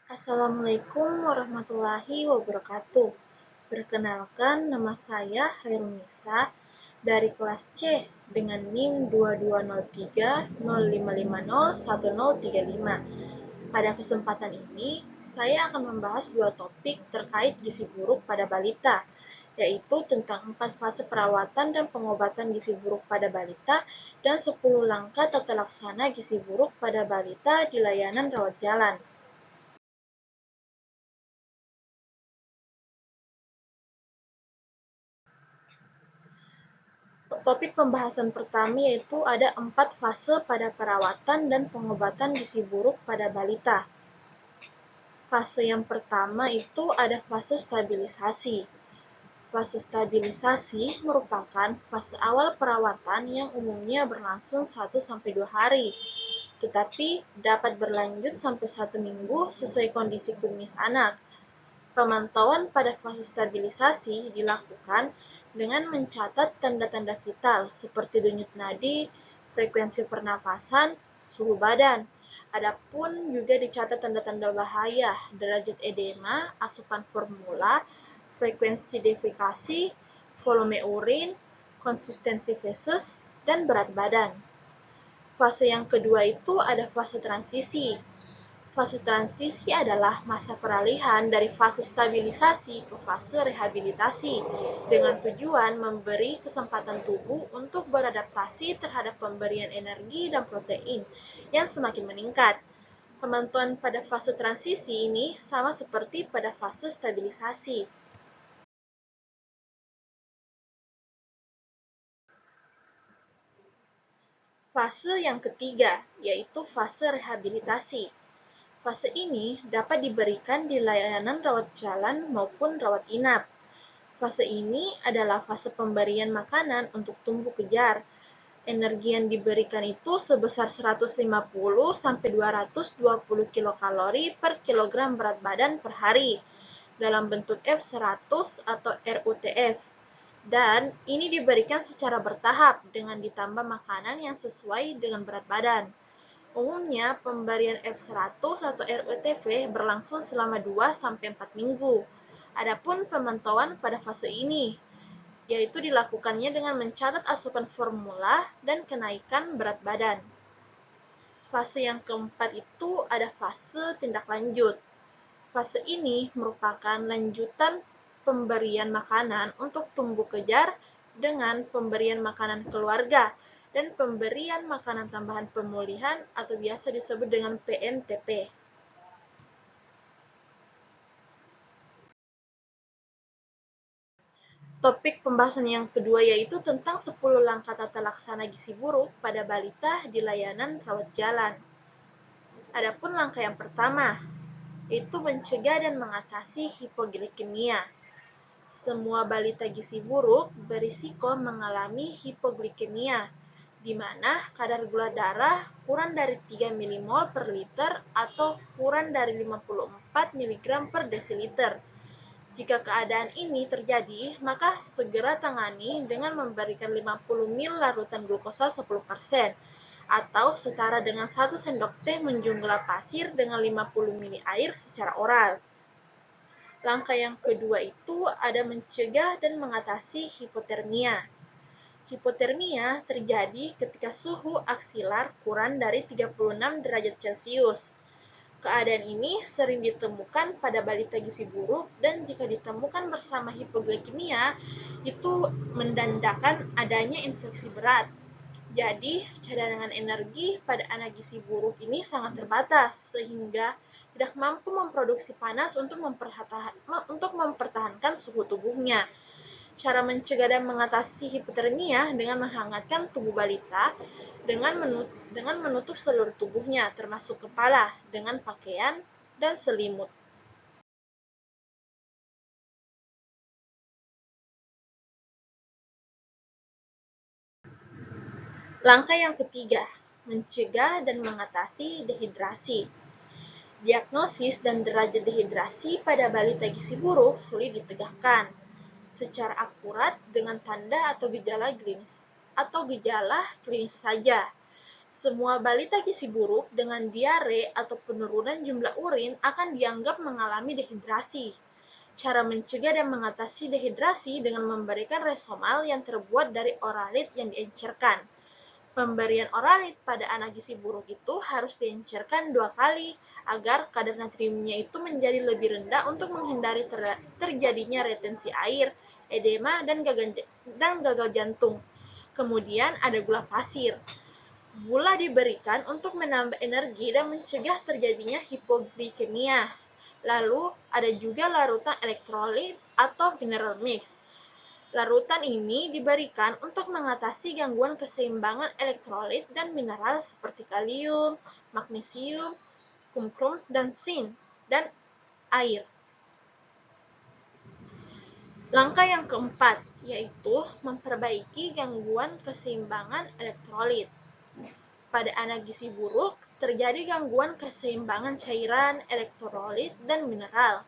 Assalamualaikum warahmatullahi wabarakatuh. Perkenalkan, nama saya Hairunisa dari kelas C dengan NIM 220305501035. Pada kesempatan ini, saya akan membahas dua topik terkait gizi buruk pada balita, yaitu tentang 4 fase perawatan dan pengobatan gizi buruk pada balita dan 10 langkah tata laksana gizi buruk pada balita di layanan rawat jalan. Topik pembahasan pertama yaitu ada 4 fase pada perawatan dan pengobatan gizi buruk pada balita. Fase yang pertama itu ada fase stabilisasi. Fase stabilisasi merupakan fase awal perawatan yang umumnya berlangsung 1-2 hari, tetapi dapat berlanjut sampai 1 minggu sesuai kondisi klinis anak. Pemantauan pada fase stabilisasi dilakukan dengan mencatat tanda-tanda vital seperti denyut nadi, frekuensi pernapasan, suhu badan. Adapun juga dicatat tanda-tanda bahaya, derajat edema, asupan formula, frekuensi defekasi, volume urin, konsistensi feses, dan berat badan. Fase yang kedua itu ada fase transisi. Fase transisi adalah masa peralihan dari fase stabilisasi ke fase rehabilitasi dengan tujuan memberi kesempatan tubuh untuk beradaptasi terhadap pemberian energi dan protein yang semakin meningkat. Pemantauan pada fase transisi ini sama seperti pada fase stabilisasi. Fase yang ketiga, yaitu fase rehabilitasi. Fase ini dapat diberikan di layanan rawat jalan maupun rawat inap. Fase ini adalah fase pemberian makanan untuk tumbuh kejar. Energi yang diberikan itu sebesar 150-220 kilokalori per kilogram berat badan per hari dalam bentuk F100 atau RUTF. Dan ini diberikan secara bertahap dengan ditambah makanan yang sesuai dengan berat badan. Umumnya, pemberian F100 atau RUTV berlangsung selama 2-4 minggu. Adapun pemantauan pada fase ini, yaitu dilakukannya dengan mencatat asupan formula dan kenaikan berat badan. Fase yang keempat itu ada fase tindak lanjut. Fase ini merupakan lanjutan pemberian makanan untuk tumbuh kejar dengan pemberian makanan keluarga dan pemberian makanan tambahan pemulihan atau biasa disebut dengan PMTP. Topik pembahasan yang kedua yaitu tentang 10 langkah tata laksana gizi buruk pada balita di layanan rawat jalan. Adapun langkah yang pertama, yaitu mencegah dan mengatasi hipoglikemia. Semua balita gizi buruk berisiko mengalami hipoglikemia, di mana kadar gula darah kurang dari 3 mmol per liter atau kurang dari 54 mg per desiliter. Jika keadaan ini terjadi, maka segera tangani dengan memberikan 50 ml larutan glukosa 10% atau setara dengan 1 sendok teh menjumlah pasir dengan 50 ml air secara oral. Langkah yang kedua itu ada mencegah dan mengatasi hipotermia. Hipotermia terjadi ketika suhu aksilar kurang dari 36 derajat Celcius. Keadaan ini sering ditemukan pada balita gizi buruk dan jika ditemukan bersama hipoglikemia, itu menandakan adanya infeksi berat. Jadi, cadangan energi pada anak gizi buruk ini sangat terbatas, sehingga tidak mampu memproduksi panas untuk mempertahankan suhu tubuhnya. Cara mencegah dan mengatasi hipotermia dengan menghangatkan tubuh balita dengan menutup seluruh tubuhnya, termasuk kepala, dengan pakaian dan selimut. Langkah yang ketiga, mencegah dan mengatasi dehidrasi. Diagnosis dan derajat dehidrasi pada balita gizi buruk sulit ditegakkan secara akurat dengan tanda atau gejala klinis saja. Semua balita gizi buruk dengan diare atau penurunan jumlah urin akan dianggap mengalami dehidrasi. Cara mencegah dan mengatasi dehidrasi dengan memberikan resomal yang terbuat dari oralit yang diencerkan. Pemberian oralit pada anak gizi buruk itu harus diencerkan 2 kali agar kadar natriumnya itu menjadi lebih rendah untuk menghindari terjadinya retensi air, edema, dan gagal jantung. Kemudian ada gula pasir. Gula diberikan untuk menambah energi dan mencegah terjadinya hipoglikemia. Lalu ada juga larutan elektrolit atau mineral mix. Larutan ini diberikan untuk mengatasi gangguan keseimbangan elektrolit dan mineral seperti kalium, magnesium, krom, dan zinc, dan air. Langkah yang keempat, yaitu memperbaiki gangguan keseimbangan elektrolit. Pada anak gizi buruk, terjadi gangguan keseimbangan cairan, elektrolit, dan mineral.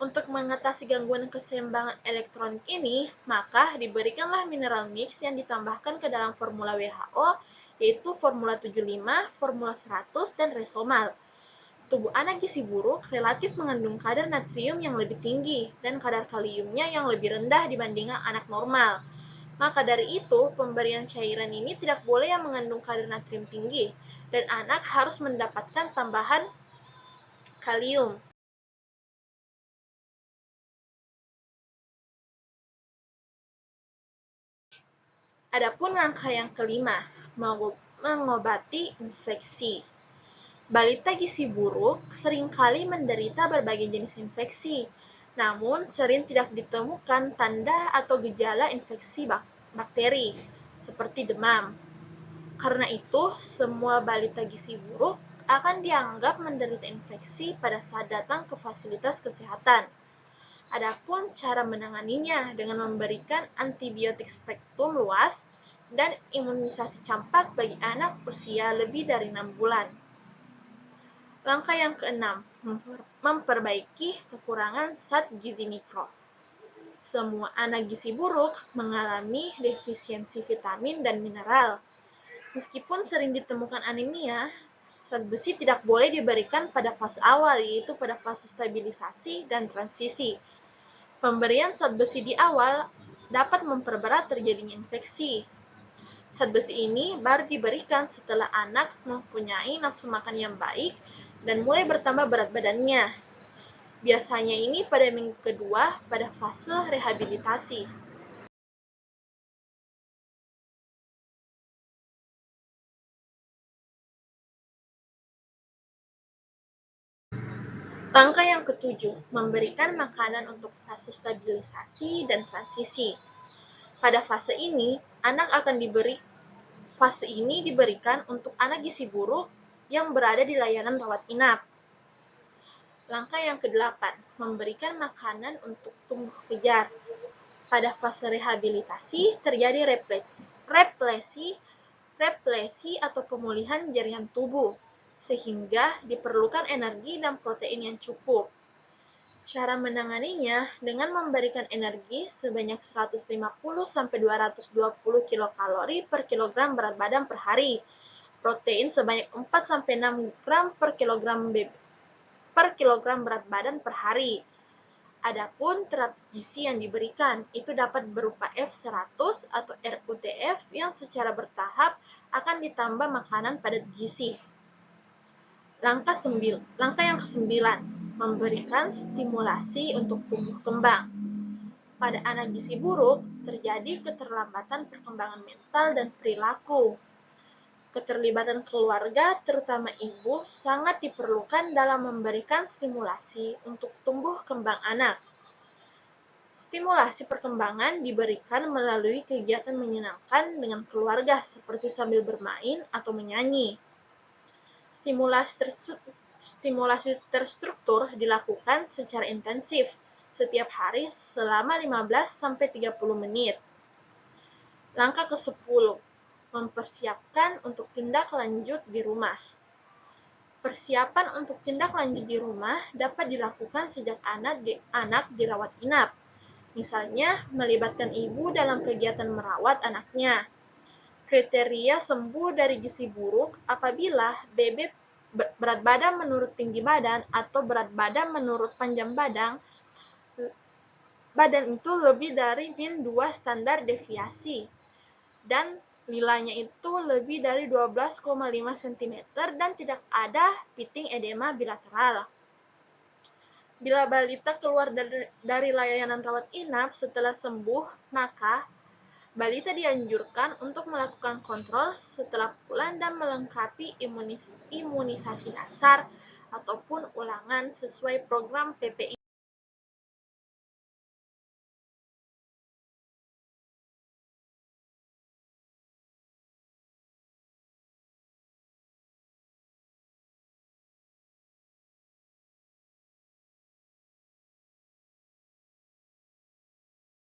Untuk mengatasi gangguan keseimbangan elektronik ini, maka diberikanlah mineral mix yang ditambahkan ke dalam formula WHO, yaitu formula 75, formula 100, dan resomal. Tubuh anak gizi buruk relatif mengandung kadar natrium yang lebih tinggi dan kadar kaliumnya yang lebih rendah dibandingkan anak normal. Maka dari itu, pemberian cairan ini tidak boleh yang mengandung kadar natrium tinggi, dan anak harus mendapatkan tambahan kalium. Adapun langkah yang kelima, mengobati infeksi. Balita gizi buruk seringkali menderita berbagai jenis infeksi, namun sering tidak ditemukan tanda atau gejala infeksi bakteri, seperti demam. Karena itu, semua balita gizi buruk akan dianggap menderita infeksi pada saat datang ke fasilitas kesehatan. Adapun cara menanganinya dengan memberikan antibiotik spektrum luas dan imunisasi campak bagi anak usia lebih dari 6 bulan. Langkah yang keenam, memperbaiki kekurangan zat gizi mikro. Semua anak gizi buruk mengalami defisiensi vitamin dan mineral. Meskipun sering ditemukan anemia, zat besi tidak boleh diberikan pada fase awal, yaitu pada fase stabilisasi dan transisi. Pemberian zat besi di awal dapat memperberat terjadinya infeksi. Zat besi ini baru diberikan setelah anak mempunyai nafsu makan yang baik dan mulai bertambah berat badannya. Biasanya ini pada minggu kedua pada fase rehabilitasi. Langkah yang ketujuh, memberikan makanan untuk fase stabilisasi dan transisi. Pada fase ini, fase ini diberikan untuk anak gizi buruk yang berada di layanan rawat inap. Langkah yang kedelapan, memberikan makanan untuk tumbuh kejar. Pada fase rehabilitasi terjadi replesi atau pemulihan jaringan tubuh, sehingga diperlukan energi dan protein yang cukup. Cara menanganinya dengan memberikan energi sebanyak 150-220 kilokalori per kilogram berat badan per hari, protein sebanyak 4-6 gram per kilogram berat badan per hari. Adapun terapi gizi yang diberikan itu dapat berupa F100 atau RUTF yang secara bertahap akan ditambah makanan padat gizi. Langkah yang kesembilan, memberikan stimulasi untuk tumbuh kembang. Pada anak gizi buruk, terjadi keterlambatan perkembangan mental dan perilaku. Keterlibatan keluarga, terutama ibu, sangat diperlukan dalam memberikan stimulasi untuk tumbuh kembang anak. Stimulasi perkembangan diberikan melalui kegiatan menyenangkan dengan keluarga seperti sambil bermain atau menyanyi. Stimulasi terstruktur dilakukan secara intensif setiap hari selama 15-30 menit. Langkah ke-10, mempersiapkan untuk tindak lanjut di rumah. Persiapan untuk tindak lanjut di rumah dapat dilakukan sejak anak dirawat inap. Misalnya, melibatkan ibu dalam kegiatan merawat anaknya. Kriteria sembuh dari gizi buruk apabila berat badan menurut tinggi badan atau berat badan menurut panjang badan itu lebih dari min 2 standar deviasi dan nilainya itu lebih dari 12,5 cm dan tidak ada piting edema bilateral. Bila balita keluar dari layanan rawat inap setelah sembuh, maka balita dianjurkan untuk melakukan kontrol setelah pulang dan melengkapi imunisasi dasar ataupun ulangan sesuai program PPI.